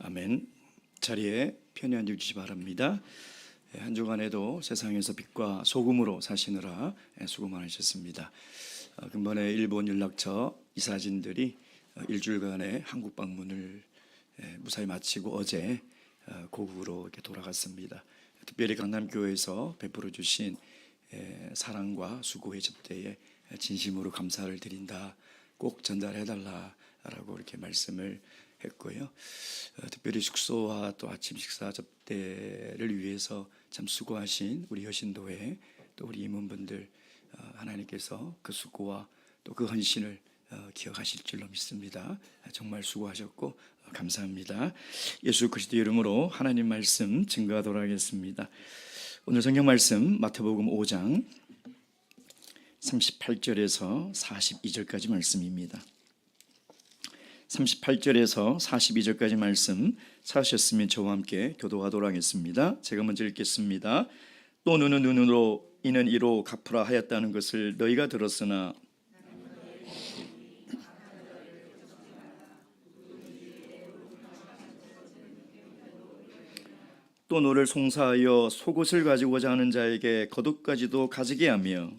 아멘. 자리에 편히 앉으시기 바랍니다. 한 주간에도 세상에서 빛과 소금으로 사시느라 수고 많으셨습니다. 근본에 일본 연락처 이사진들이 일주일간의 한국 방문을 무사히 마치고 어제 고국으로 이렇게 돌아갔습니다. 특별히 강남교회에서 베풀어 주신 사랑과 수고의 접대에 진심으로 감사를 드린다. 꼭 전달해달라라고 이렇게 말씀을 했고요. 특별히 숙소와 또 아침 식사 접대를 위해서 참 수고하신 우리 여신도회 또 우리 임원분들 하나님께서 그 수고와 또 그 헌신을 기억하실 줄로 믿습니다. 정말 수고하셨고 감사합니다. 예수 그리스도 이름으로 하나님 말씀 증거하도록 하겠습니다. 오늘 성경 말씀 마태복음 5장 38절에서 42절까지 말씀입니다. 38절에서 42절까지 말씀 찾으셨으면 저와 함께 교도하도록 하겠습니다. 제가 먼저 읽겠습니다. 또 눈은 눈으로 이는 이로 갚으라 하였다는 것을 너희가 들었으나 또 너를 송사하여 속옷을 가지고자 하는 자에게 겉옷까지도 가지게 하며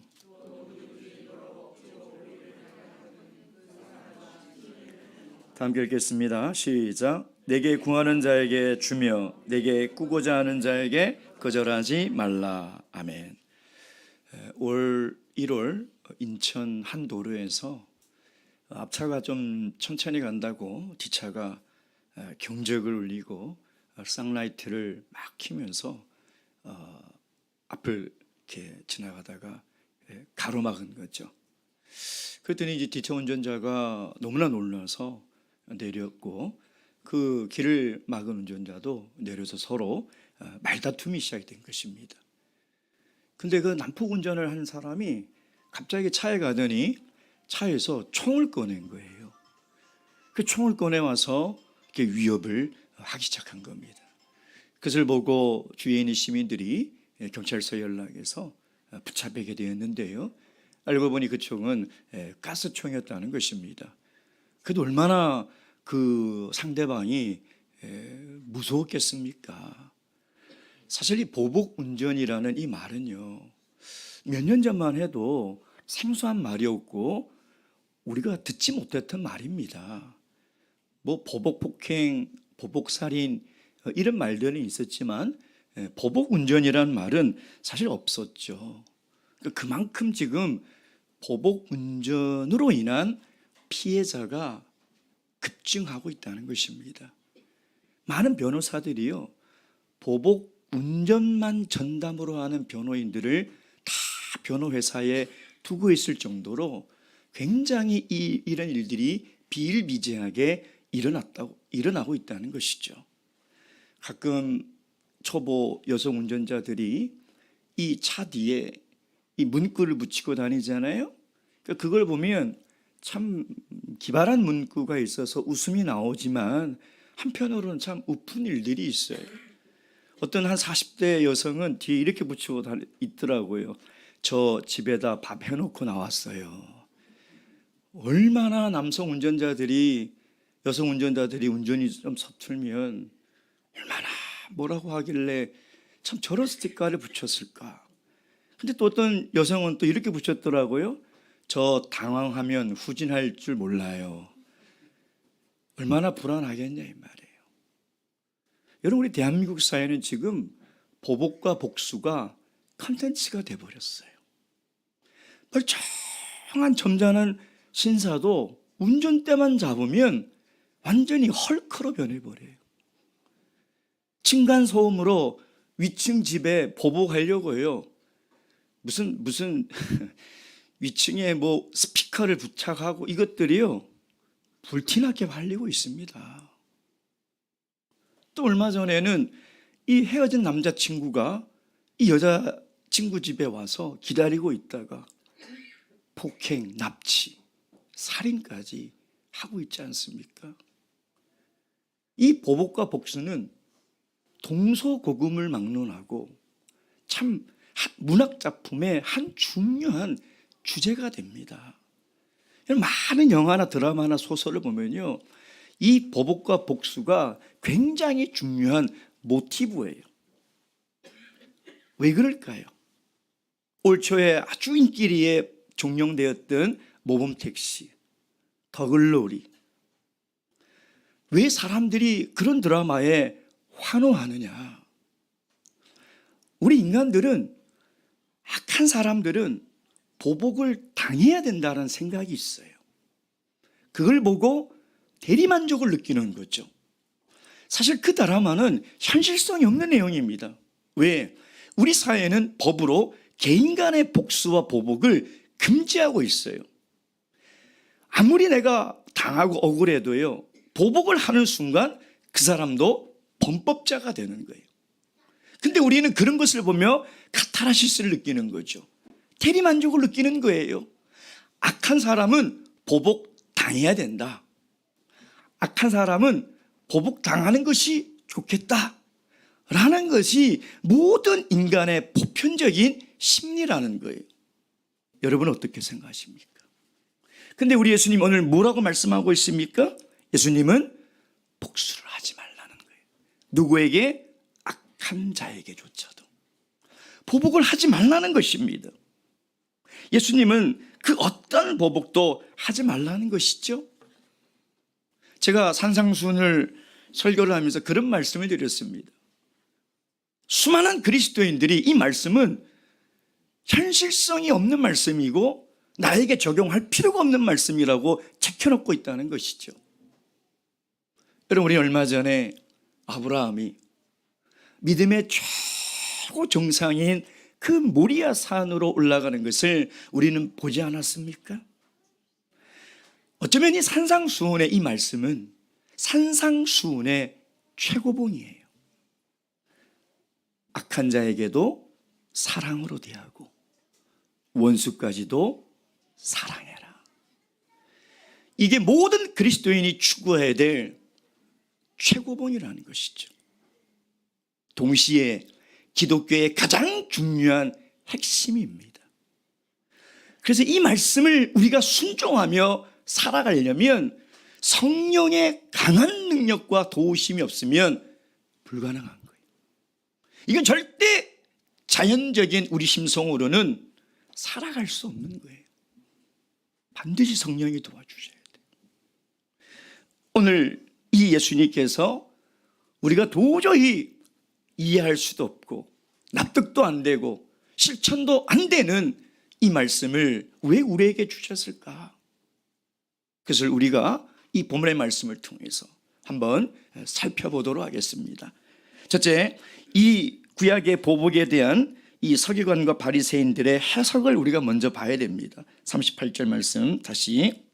다 함께 읽겠습니다. 시작. 내게 구하는 자에게 주며 내게 꾸고자 하는 자에게 거절하지 말라. 아멘. 올 1월 인천 한 도로에서 앞차가 좀 천천히 간다고 뒷차가 경적을 울리고 쌍라이트를 막 켜면서 앞을 이렇게 지나가다가 가로막은 거죠. 그랬더니 이제 뒷차 운전자가 너무나 놀라서 내렸고 그 길을 막은 운전자도 내려서 서로 말다툼이 시작된 것입니다. 근데 그 난폭 운전을 하는 사람이 갑자기 차에 가더니 차에서 총을 꺼낸 거예요. 그 총을 꺼내와서 이렇게 위협을 하기 시작한 겁니다. 그것을 보고 주위에 있는 시민들이 경찰서에 연락해서 붙잡히게 되었는데요. 알고 보니 그 총은 가스총이었다는 것입니다. 그래도 얼마나 그 상대방이 무서웠겠습니까? 사실 이 보복 운전이라는 이 말은요, 몇 년 전만 해도 생소한 말이었고 우리가 듣지 못했던 말입니다. 뭐 보복 폭행, 보복 살인 이런 말들은 있었지만 보복 운전이라는 말은 사실 없었죠. 그만큼 지금 보복 운전으로 인한 피해자가 급증하고 있다는 것입니다. 많은 변호사들이요, 보복 운전만 전담으로 하는 변호인들을 다 변호회사에 두고 있을 정도로 굉장히 이런 일들이 비일비재하게 일어나고 있다는 것이죠. 가끔 초보 여성 운전자들이 이 차 뒤에 이 문구를 붙이고 다니잖아요. 그걸 보면 참 기발한 문구가 있어서 웃음이 나오지만 한편으로는 참 우픈 일들이 있어요. 어떤 한 40대 여성은 뒤에 이렇게 붙이고 있더라고요. 저 집에다 밥 해놓고 나왔어요. 얼마나 남성 운전자들이, 여성 운전자들이 운전이 좀 서툴면 얼마나 뭐라고 하길래 참 저런 스티커를 붙였을까. 근데 또 어떤 여성은 또 이렇게 붙였더라고요. 저 당황하면 후진할 줄 몰라요. 얼마나 불안하겠냐 이 말이에요. 여러분, 우리 대한민국 사회는 지금 보복과 복수가 컨텐츠가 돼버렸어요. 멀쩡한 점잖은 신사도 운전대만 잡으면 완전히 헐크로 변해버려요. 층간소음으로 위층 집에 보복하려고요. 무슨 위층에 뭐 스피커를 부착하고 이것들이요, 불티나게 발리고 있습니다. 또 얼마 전에는 이 헤어진 남자친구가 이 여자친구 집에 와서 기다리고 있다가 폭행, 납치, 살인까지 하고 있지 않습니까? 이 보복과 복수는 동서고금을 막론하고 참 문학작품의 한 중요한 주제가 됩니다. 많은 영화나 드라마나 소설을 보면요, 이 보복과 복수가 굉장히 중요한 모티브예요. 왜 그럴까요? 올 초에 아주 인기리에 종영되었던 모범택시, 더글로리. 왜 사람들이 그런 드라마에 환호하느냐? 우리 인간들은, 악한 사람들은 보복을 당해야 된다는 생각이 있어요. 그걸 보고 대리만족을 느끼는 거죠. 사실 그 드라마는 현실성이 없는 내용입니다. 왜? 우리 사회는 법으로 개인 간의 복수와 보복을 금지하고 있어요. 아무리 내가 당하고 억울해도요, 보복을 하는 순간 그 사람도 범법자가 되는 거예요. 근데 우리는 그런 것을 보며 카타르시스를 느끼는 거죠. 대리만족을 느끼는 거예요. 악한 사람은 보복 당해야 된다. 악한 사람은 보복 당하는 것이 좋겠다 라는 것이 모든 인간의 보편적인 심리라는 거예요. 여러분 어떻게 생각하십니까? 근데 우리 예수님 오늘 뭐라고 말씀하고 있습니까? 예수님은 복수를 하지 말라는 거예요. 누구에게? 악한 자에게조차도 보복을 하지 말라는 것입니다. 예수님은 그 어떤 보복도 하지 말라는 것이죠. 제가 산상수훈을 설교를 하면서 그런 말씀을 드렸습니다. 수많은 그리스도인들이 이 말씀은 현실성이 없는 말씀이고 나에게 적용할 필요가 없는 말씀이라고 제껴놓고 있다는 것이죠. 여러분, 우리 얼마 전에 아브라함이 믿음의 최고 정상인 그 모리아 산으로 올라가는 것을 우리는 보지 않았습니까? 어쩌면 이 산상수훈의 이 말씀은 산상수훈의 최고봉이에요. 악한 자에게도 사랑으로 대하고 원수까지도 사랑해라. 이게 모든 그리스도인이 추구해야 될 최고봉이라는 것이죠. 동시에 기독교의 가장 중요한 핵심입니다. 그래서 이 말씀을 우리가 순종하며 살아가려면 성령의 강한 능력과 도우심이 없으면 불가능한 거예요. 이건 절대 자연적인 우리 심성으로는 살아갈 수 없는 거예요. 반드시 성령이 도와주셔야 돼요. 오늘 이 예수님께서 우리가 도저히 이해할 수도 없고 납득도 안 되고 실천도 안 되는 이 말씀을 왜 우리에게 주셨을까? 그것을 우리가 이 본문의 말씀을 통해서 한번 살펴보도록 하겠습니다. 첫째, 이 구약의 보복에 대한 이 서기관과 바리새인들의 해석을 우리가 먼저 봐야 됩니다. 38절 말씀 다시.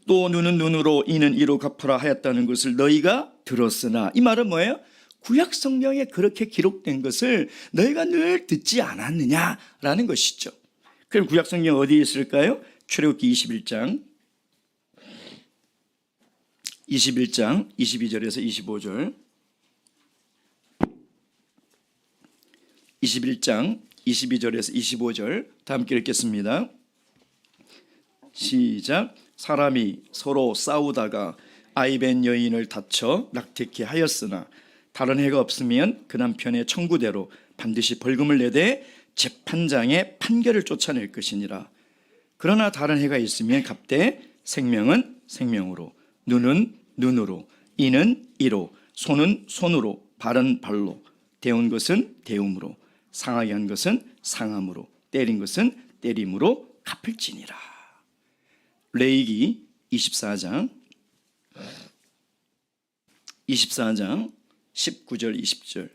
또 눈은 눈으로 이는 이로 갚으라 하였다는 것을 너희가 들었으나, 이 말은 뭐예요? 구약 성경에 그렇게 기록된 것을 너희가 늘 듣지 않았느냐라는 것이죠. 그럼 구약 성경 어디에 있을까요? 출애굽기 21장 22절에서 25절. 21장 22절에서 25절 다 함께 읽겠습니다. 시작. 사람이 서로 싸우다가 아이벤 여인을 다쳐 낙태케 하였으나 다른 해가 없으면 그 남편의 청구대로 반드시 벌금을 내되 재판장의 판결을 쫓아낼 것이니라. 그러나 다른 해가 있으면 갚되 생명은 생명으로, 눈은 눈으로, 이는 이로, 손은 손으로, 발은 발로, 데운 것은 데움으로, 상하게 한 것은 상함으로, 때린 것은 때림으로 갚을지니라. 레위기 24장 19절 20절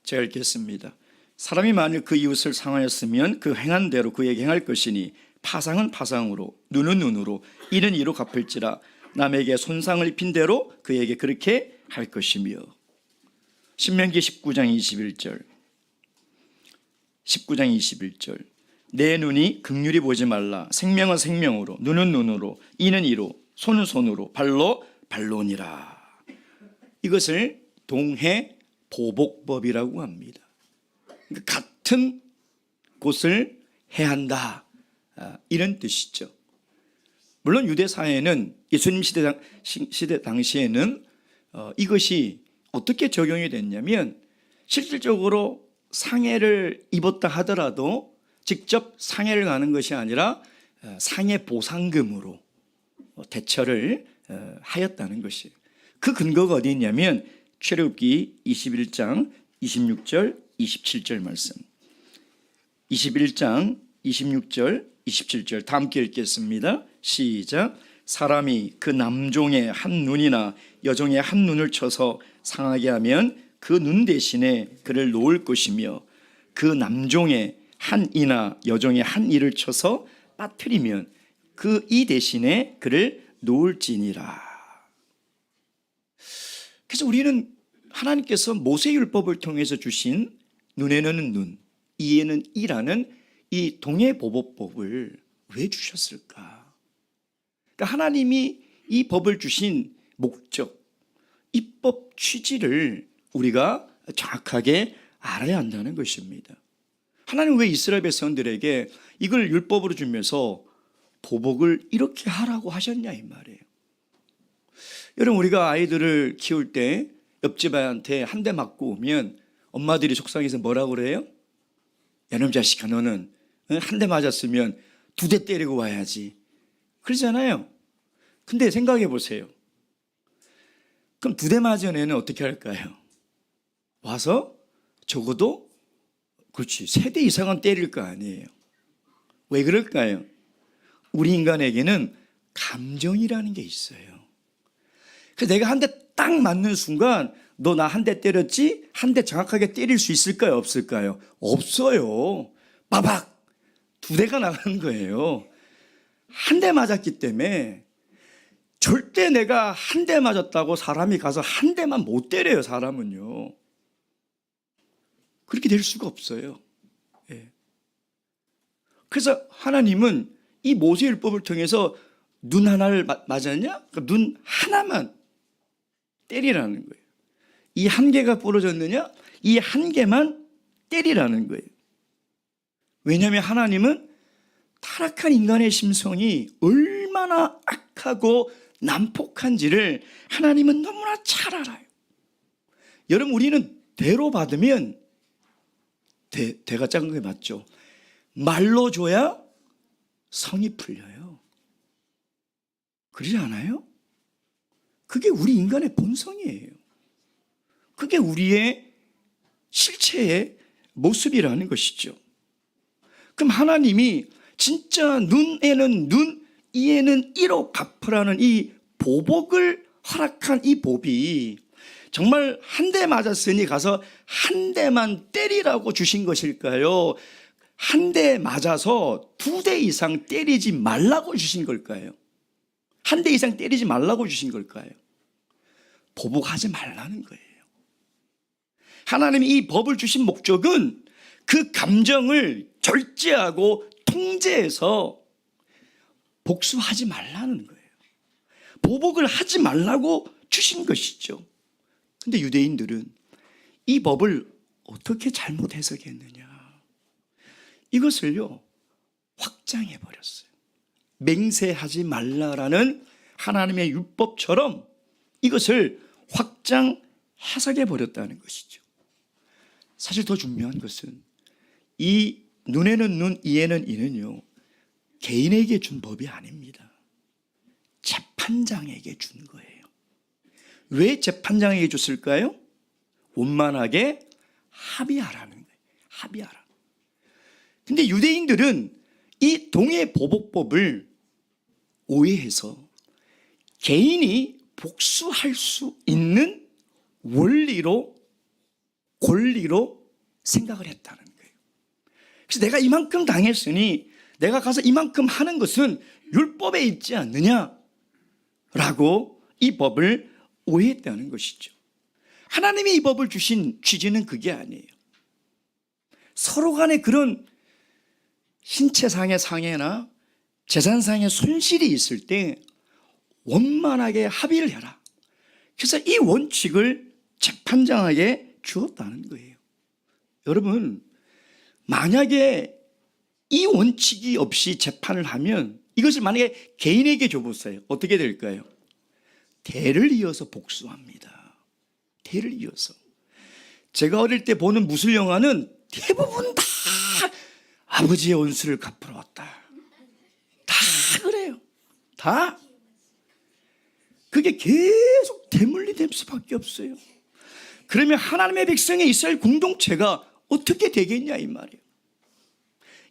제가 읽겠습니다. 사람이 만일 그 이웃을 상하였으면 그 행한 대로 그에게 행할 것이니 파상은 파상으로, 눈은 눈으로, 이는 이로 갚을지라. 남에게 손상을 입힌 대로 그에게 그렇게 할 것이며. 신명기 19장 21절 내 눈이 긍휼히 보지 말라. 생명은 생명으로, 눈은 눈으로, 이는 이로, 손은 손으로, 발로 발로니라. 이것을 동해 보복법이라고 합니다. 같은 곳을 해야 한다, 이런 뜻이죠. 물론 유대 사회는 예수님 시대 당시에는 이것이 어떻게 적용이 됐냐면 실질적으로 상해를 입었다 하더라도 직접 상해를 가는 것이 아니라 상해 보상금으로 대처를 하였다는 것이에요. 그 근거가 어디 있냐면 출애굽기 21장 26절 27절 말씀. 21장 26절 27절 다 함께 읽겠습니다. 시작. 사람이 그 남종의 한 눈이나 여종의 한 눈을 쳐서 상하게 하면 그 눈 대신에 그를 놓을 것이며 그 남종의 한 이나 여종의 한 이를 쳐서 빠뜨리면 그 이 대신에 그를 놓을지니라. 그래서 우리는 하나님께서 모세율법을 통해서 주신 눈에는 눈, 이에는 이라는 이 동해보복법을 왜 주셨을까? 그러니까 하나님이 이 법을 주신 목적, 입법 취지를 우리가 정확하게 알아야 한다는 것입니다. 하나님 왜 이스라엘 백성들에게 이걸 율법으로 주면서 보복을 이렇게 하라고 하셨냐 이 말이에요. 여러분, 우리가 아이들을 키울 때 옆집 아이한테 한 대 맞고 오면 엄마들이 속상해서 뭐라고 그래요? 야놈 자식아, 너는 한 대 맞았으면 2대 때리고 와야지, 그러잖아요. 근데 생각해 보세요. 그럼 2대 맞은 애는 어떻게 할까요? 와서 적어도 그렇지 3대 이상은 때릴 거 아니에요. 왜 그럴까요? 우리 인간에게는 감정이라는 게 있어요. 그래서 내가 한 대 딱 맞는 순간 너 나 한 대 때렸지? 한 대 정확하게 때릴 수 있을까요? 없을까요? 없어요. 빠박 2대가 나가는 거예요. 한 대 맞았기 때문에 절대 내가 한 대 맞았다고 사람이 가서 한 대만 못 때려요. 사람은요. 그렇게 될 수가 없어요. 예. 그래서 하나님은 이 모세율법을 통해서 눈 하나를 맞았냐? 그러니까 눈 하나만 때리라는 거예요. 이 한 개가 부러졌느냐? 이 한 개만 때리라는 거예요. 왜냐하면 하나님은 타락한 인간의 심성이 얼마나 악하고 난폭한지를 하나님은 너무나 잘 알아요. 여러분, 우리는 대로 받으면 대가 작은 게 맞죠. 말로 줘야 성이 풀려요. 그러지 않아요? 그게 우리 인간의 본성이에요. 그게 우리의 실체의 모습이라는 것이죠. 그럼 하나님이 진짜 눈에는 눈, 이에는 이로 갚으라는 이 보복을 허락한 이 법이 정말 한 대 맞았으니 가서 한 대만 때리라고 주신 것일까요? 한 대 맞아서 2대 이상 때리지 말라고 주신 걸까요? 한 대 이상 때리지 말라고 주신 걸까요? 보복하지 말라는 거예요. 하나님이 이 법을 주신 목적은 그 감정을 절제하고 통제해서 복수하지 말라는 거예요. 보복을 하지 말라고 주신 것이죠. 근데 유대인들은 이 법을 어떻게 잘못 해석했느냐? 이것을요, 확장해 버렸어요. 맹세하지 말라라는 하나님의 율법처럼 이것을 확장 해석해 버렸다는 것이죠. 사실 더 중요한 것은 이 눈에는 눈, 이에는 이는요, 개인에게 준 법이 아닙니다. 재판장에게 준 거예요. 왜 재판장에게 줬을까요? 원만하게 합의하라는 거예요. 합의하라. 근데 유대인들은 이 동해보복법을 오해해서 개인이 복수할 수 있는 원리로, 권리로 생각을 했다는 거예요. 그래서 내가 이만큼 당했으니 내가 가서 이만큼 하는 것은 율법에 있지 않느냐라고 이 법을 오해했다는 것이죠. 하나님이 이 법을 주신 취지는 그게 아니에요. 서로 간에 그런 신체상의 상해나 재산상의 손실이 있을 때 원만하게 합의를 해라. 그래서 이 원칙을 재판장에게 주었다는 거예요. 여러분, 만약에 이 원칙이 없이 재판을 하면 이것을 만약에 개인에게 줘보세요. 어떻게 될까요? 대를 이어서 복수합니다. 대를 이어서. 제가 어릴 때 보는 무술 영화는 대부분 다 아버지의 원수를 갚으러 왔다. 다 그래요. 다. 그게 계속 대물리될 수밖에 없어요. 그러면 하나님의 백성의 이스라엘 공동체가 어떻게 되겠냐 이 말이에요.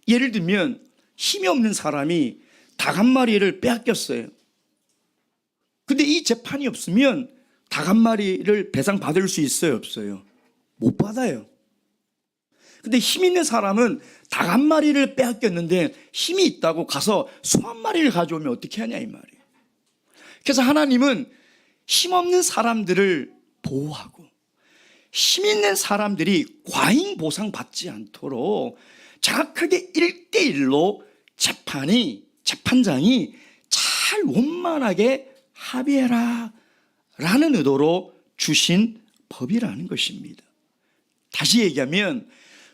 예를 들면 힘이 없는 사람이 닭 한 마리를 빼앗겼어요. 근데 이 재판이 없으면 닭 한 마리를 배상받을 수 있어요, 없어요? 못 받아요. 근데 힘 있는 사람은 닭 한 마리를 빼앗겼는데 힘이 있다고 가서 소 한 마리를 가져오면 어떻게 하냐 이 말이에요. 그래서 하나님은 힘없는 사람들을 보호하고 힘 있는 사람들이 과잉 보상받지 않도록 정확하게 1대1로 재판장이 잘 원만하게 합의해라 라는 의도로 주신 법이라는 것입니다. 다시 얘기하면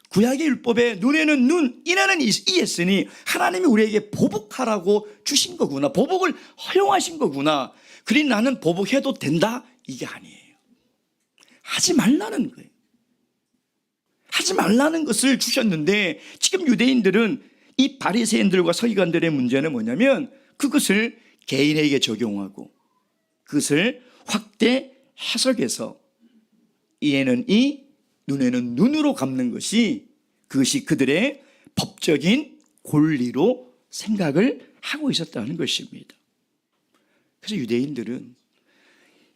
구약의 율법에 눈에는 눈, 이에는 이 했으니 하나님이 우리에게 보복하라고 주신 거구나. 보복을 허용하신 거구나. 그러니 나는 보복해도 된다? 이게 아니에요. 하지 말라는 거예요. 하지 말라는 것을 주셨는데 지금 유대인들은 이 바리새인들과 서기관들의 문제는 뭐냐면 그것을 개인에게 적용하고 그것을 확대 해석해서 이에는 이, 눈에는 눈으로 갚는 것이 그것이 그들의 법적인 권리로 생각을 하고 있었다는 것입니다. 그래서 유대인들은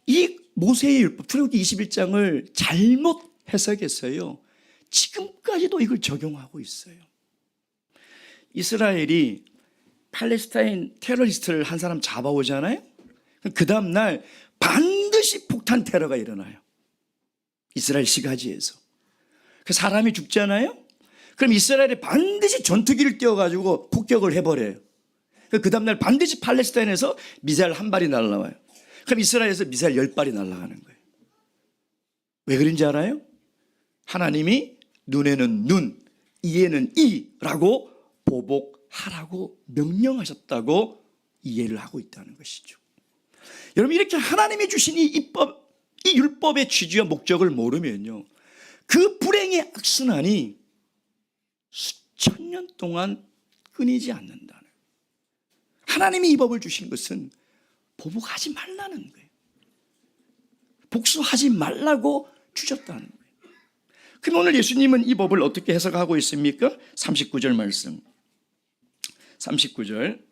이 모세의 율법 출애굽기 21장을 잘못 해석했어요. 지금까지도 이걸 적용하고 있어요. 이스라엘이 팔레스타인 테러리스트를 한 사람 잡아오잖아요. 그 다음날 반드시 폭탄 테러가 일어나요. 이스라엘 시가지에서. 그 사람이 죽잖아요. 그럼 이스라엘이 반드시 전투기를 띄워가지고 폭격을 해버려요. 그 다음날 반드시 팔레스타인에서 미사일 한 발이 날아와요. 그럼 이스라엘에서 미사일 10발이 날아가는 거예요. 왜 그런지 알아요? 하나님이 눈에는 눈, 이에는 이라고 보복하라고 명령하셨다고 이해를 하고 있다는 것이죠. 여러분, 이렇게 하나님이 주신 이 율법의 취지와 목적을 모르면요, 그 불행의 악순환이 수천 년 동안 끊이지 않는다는. 하나님이 이 법을 주신 것은 보복하지 말라는 거예요. 복수하지 말라고 주셨다는 거예요. 그럼 오늘 예수님은 이 법을 어떻게 해석하고 있습니까? 39절 말씀. 39절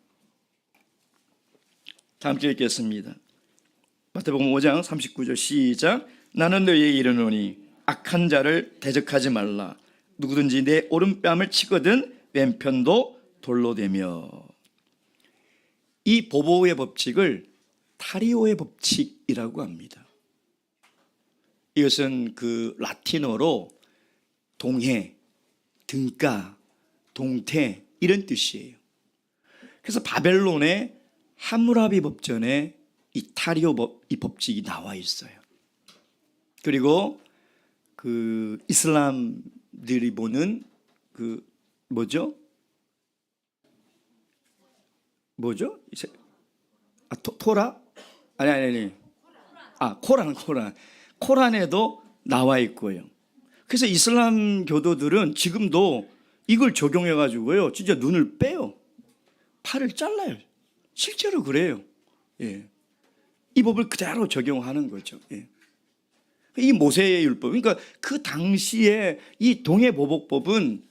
다 함께 읽겠습니다. 마태복음 5장 39절 시작. 나는 너희에게 이르노니 악한 자를 대적하지 말라. 누구든지 내 오른뺨을 치거든 왼편도 돌로 대며. 이 보복의 법칙을 타리오의 법칙이라고 합니다. 이것은 그 라틴어로 동해, 등가, 동태 이런 뜻이에요. 그래서 바벨론의 함무라비 법전에 이 타리오 이 법칙이 나와 있어요. 그리고 그 이슬람들이 보는 그 뭐죠? 토라? 아니. 코란에도 나와 있고요. 그래서 이슬람 교도들은 지금도 이걸 적용해가지고요, 진짜 눈을 빼요. 팔을 잘라요. 실제로 그래요. 예. 이 법을 그대로 적용하는 거죠. 예. 이 모세의 율법, 그러니까 그 당시에 이 동해보복법은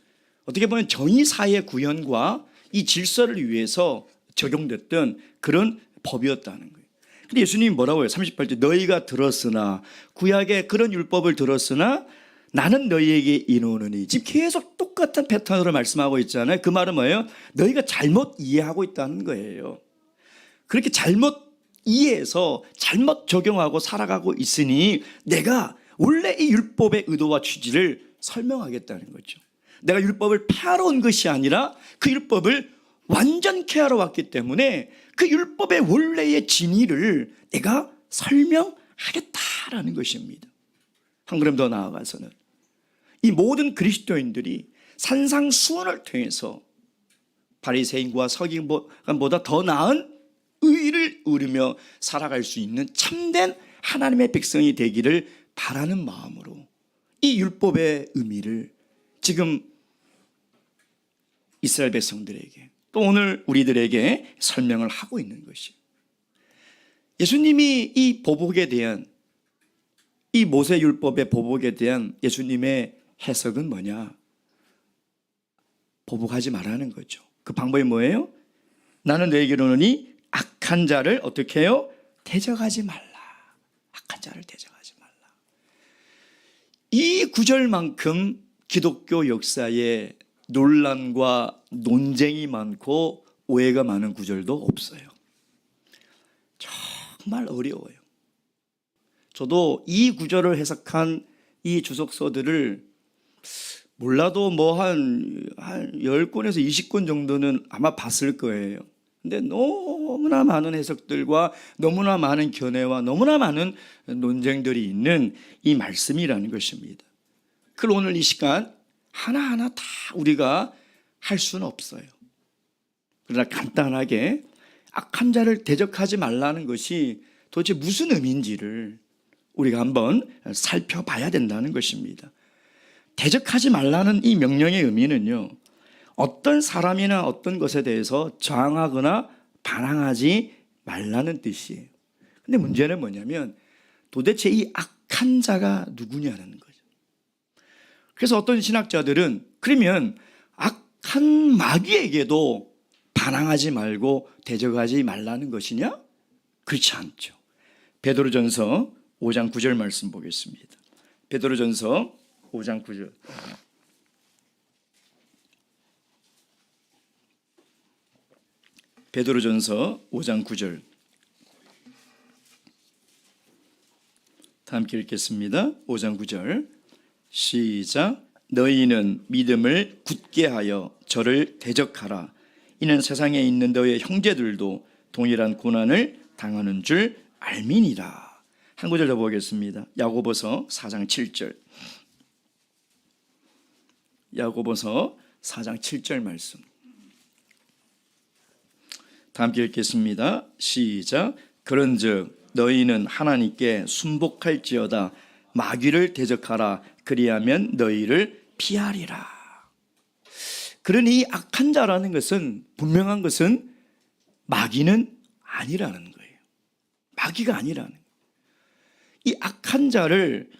어떻게 보면 정의사회 구현과 이 질서를 위해서 적용됐던 그런 법이었다는 거예요. 근데 예수님이 뭐라고 해요? 38절 너희가 들었으나, 구약의 그런 율법을 들었으나 나는 너희에게 이르노니. 지금 계속 똑같은 패턴으로 말씀하고 있잖아요. 그 말은 뭐예요? 너희가 잘못 이해하고 있다는 거예요. 그렇게 잘못 이해해서 잘못 적용하고 살아가고 있으니 내가 원래 이 율법의 의도와 취지를 설명하겠다는 거죠. 내가 율법을 폐하러 온 것이 아니라 그 율법을 완전케 하러 왔기 때문에 그 율법의 원래의 진리를 내가 설명하겠다라는 것입니다. 한 걸음 더 나아가서는 이 모든 그리스도인들이 산상수훈을 통해서 바리새인과 서기관보다 더 나은 의를 이루며 살아갈 수 있는 참된 하나님의 백성이 되기를 바라는 마음으로 이 율법의 의미를 지금 이스라엘 백성들에게 또 오늘 우리들에게 설명을 하고 있는 것이에요. 예수님이 이 보복에 대한, 이 모세율법의 보복에 대한 예수님의 해석은 뭐냐? 보복하지 말라는 거죠. 그 방법이 뭐예요? 나는 너에게 이르노니 악한 자를 어떻게 해요? 대적하지 말라. 악한 자를 대적하지 말라. 이 구절만큼 기독교 역사에 논란과 논쟁이 많고 오해가 많은 구절도 없어요. 정말 어려워요. 저도 이 구절을 해석한 이 주석서들을 몰라도 뭐 한 10권에서 20권 정도는 아마 봤을 거예요. 근데 너무나 많은 해석들과 너무나 많은 견해와 너무나 많은 논쟁들이 있는 이 말씀이라는 것입니다. 그걸 오늘 이 시간 하나하나 다 우리가 할 수는 없어요. 그러나 간단하게 악한 자를 대적하지 말라는 것이 도대체 무슨 의미인지를 우리가 한번 살펴봐야 된다는 것입니다. 대적하지 말라는 이 명령의 의미는요, 어떤 사람이나 어떤 것에 대해서 저항하거나 반항하지 말라는 뜻이에요. 근데 문제는 뭐냐면 도대체 이 악한 자가 누구냐는 거죠. 그래서 어떤 신학자들은 그러면 악한 마귀에게도 반항하지 말고 대적하지 말라는 것이냐? 그렇지 않죠. 베드로전서 5장 9절 말씀 보겠습니다. 베드로전서 5장 9절. 베드로전서 5장 9절. 다 함께 읽겠습니다. 5장 9절. 시작. 너희는 믿음을 굳게 하여 저를 대적하라. 이는 세상에 있는 너의 형제들도 동일한 고난을 당하는 줄 알미니라. 한 구절 더 보겠습니다. 야고보서 4장 7절. 야고보서 4장 7절 말씀. 다 함께 읽겠습니다. 시작. 그런즉 너희는 하나님께 순복할지어다. 마귀를 대적하라. 그리하면 너희를 피하리라. 그러니 이 악한 자라는 것은 분명한 것은 마귀는 아니라는 거예요. 마귀가 아니라는 거예요. 이 악한 자를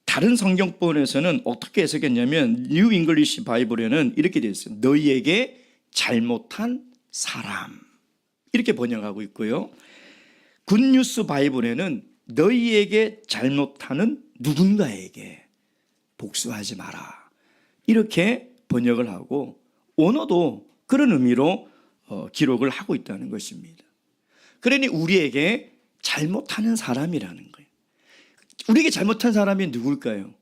다른 성경본에서는 어떻게 해석했냐면 뉴 잉글리시 바이블에는 이렇게 되어 있어요. 너희에게 잘못한 사람, 이렇게 번역하고 있고요. 굿뉴스 바이블에는 너희에게 잘못하는 누군가에게 복수하지 마라, 이렇게 번역을 하고 원어도 그런 의미로 기록을 하고 있다는 것입니다. 그러니 우리에게 잘못하는 사람이라는 거예요. 우리에게 잘못한 사람이 누굴까요?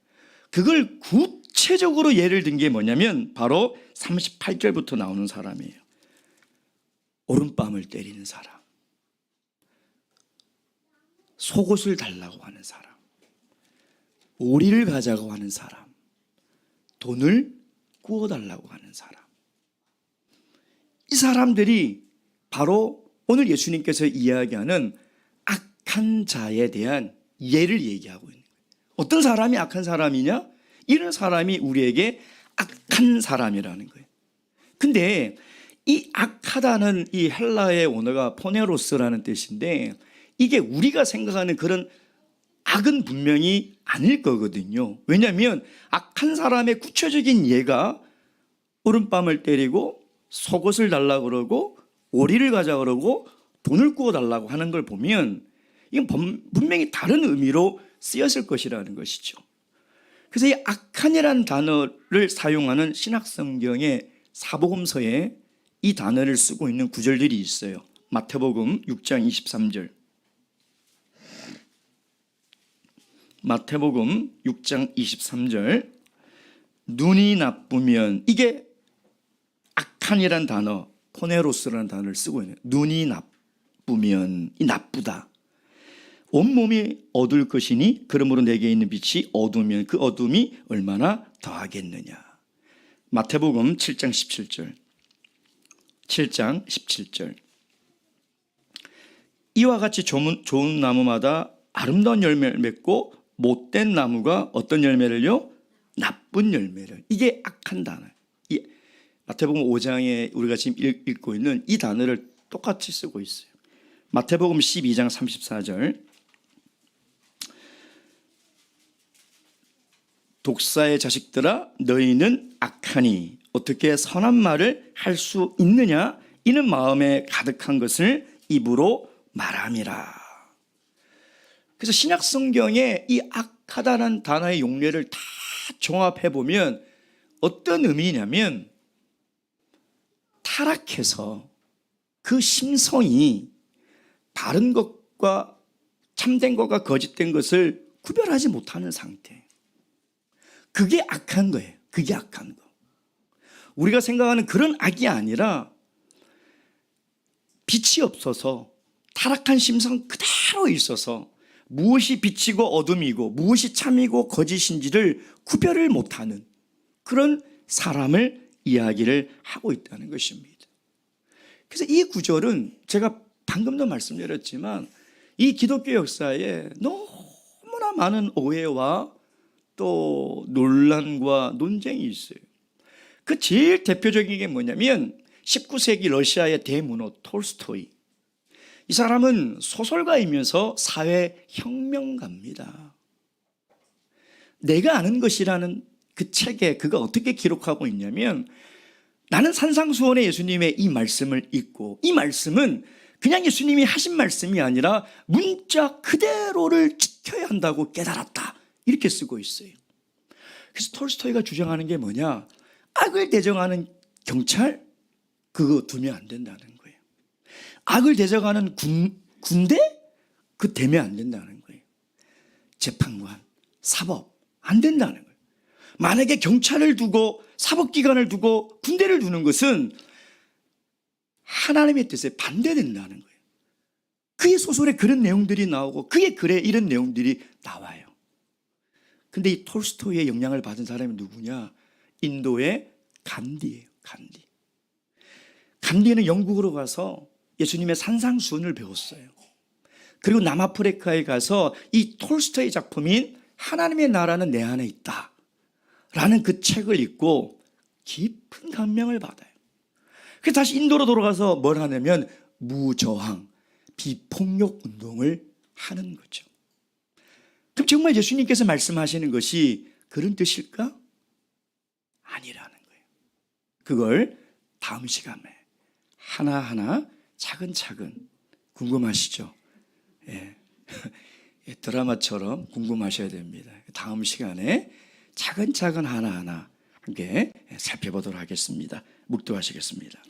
그걸 구체적으로 예를 든 게 뭐냐면 바로 38절부터 나오는 사람이에요. 오른뺨을 때리는 사람, 속옷을 달라고 하는 사람, 오리를 가자고 하는 사람, 돈을 구워달라고 하는 사람. 이 사람들이 바로 오늘 예수님께서 이야기하는 악한 자에 대한 예를 얘기하고 있는 거예요. 어떤 사람이 악한 사람이냐? 이런 사람이 우리에게 악한 사람이라는 거예요. 근데 이 악하다는 이 헬라의 원어가 포네로스라는 뜻인데 이게 우리가 생각하는 그런 악은 분명히 아닐 거거든요. 왜냐하면 악한 사람의 구체적인 예가 오른뺨을 때리고 속옷을 달라고 그러고 오리를 가자 그러고 돈을 구워 달라고 하는 걸 보면 이건 분명히 다른 의미로 쓰였을 것이라는 것이죠. 그래서 이 악한이라는 단어를 사용하는 신약성경의 사복음서에 이 단어를 쓰고 있는 구절들이 있어요. 마태복음 6장 23절. 마태복음 6장 23절. 눈이 나쁘면, 이게 악한이라는 단어, 포네로스라는 단어를 쓰고 있는, 눈이 나쁘면, 이 나쁘다. 온몸이 어두울 것이니 그러므로 내게 있는 빛이 어두우면 그 어둠이 얼마나 더하겠느냐. 마태복음 7장 17절. 7장 17절. 이와 같이 좋은 나무마다 아름다운 열매를 맺고 못된 나무가 어떤 열매를요? 나쁜 열매를. 이게 악한 단어. 마태복음 5장에 우리가 지금 읽고 있는 이 단어를 똑같이 쓰고 있어요. 마태복음 12장 34절. 독사의 자식들아 너희는 악하니 어떻게 선한 말을 할 수 있느냐? 이는 마음에 가득한 것을 입으로 말함이라. 그래서 신약 성경에 이 악하다는 단어의 용례를 다 종합해 보면 어떤 의미냐면 타락해서 그 심성이 바른 것과 참된 것과 거짓된 것을 구별하지 못하는 상태. 그게 악한 거예요. 그게 악한 거. 우리가 생각하는 그런 악이 아니라 빛이 없어서 타락한 심성 그대로 있어서 무엇이 빛이고 어둠이고 무엇이 참이고 거짓인지를 구별을 못하는 그런 사람을 이야기를 하고 있다는 것입니다. 그래서 이 구절은 제가 방금도 말씀드렸지만 이 기독교 역사에 너무나 많은 오해와 또 논란과 논쟁이 있어요. 그 제일 대표적인 게 뭐냐면 19세기 러시아의 대문호 톨스토이. 이 사람은 소설가이면서 사회혁명가입니다. 내가 아는 것이라는 그 책에 그가 어떻게 기록하고 있냐면 나는 산상수훈의 예수님의 이 말씀을 읽고 이 말씀은 그냥 예수님이 하신 말씀이 아니라 문자 그대로를 지켜야 한다고 깨달았다. 이렇게 쓰고 있어요. 그래서 톨스토이가 주장하는 게 뭐냐? 악을 대적하는 경찰? 그거 두면 안 된다는 거예요. 악을 대적하는 군대? 그거 되면 안 된다는 거예요. 재판관, 사법 안 된다는 거예요. 만약에 경찰을 두고 사법기관을 두고 군대를 두는 것은 하나님의 뜻에 반대된다는 거예요. 그의 소설에 그런 내용들이 나오고 그의 글에 이런 내용들이 나와요. 근데 이 톨스토이의 영향을 받은 사람이 누구냐? 인도의 간디예요. 간디. 간디는 영국으로 가서 예수님의 산상수훈을 배웠어요. 그리고 남아프리카에 가서 이 톨스토이 작품인 하나님의 나라는 내 안에 있다 라는 그 책을 읽고 깊은 감명을 받아요. 그래서 다시 인도로 돌아가서 뭘 하냐면 무저항, 비폭력 운동을 하는 거죠. 그럼 정말 예수님께서 말씀하시는 것이 그런 뜻일까? 아니라는 거예요. 그걸 다음 시간에 하나하나 차근차근 궁금하시죠? 예. 드라마처럼 궁금하셔야 됩니다. 다음 시간에 차근차근 하나하나 함께 살펴보도록 하겠습니다. 묵도하시겠습니다.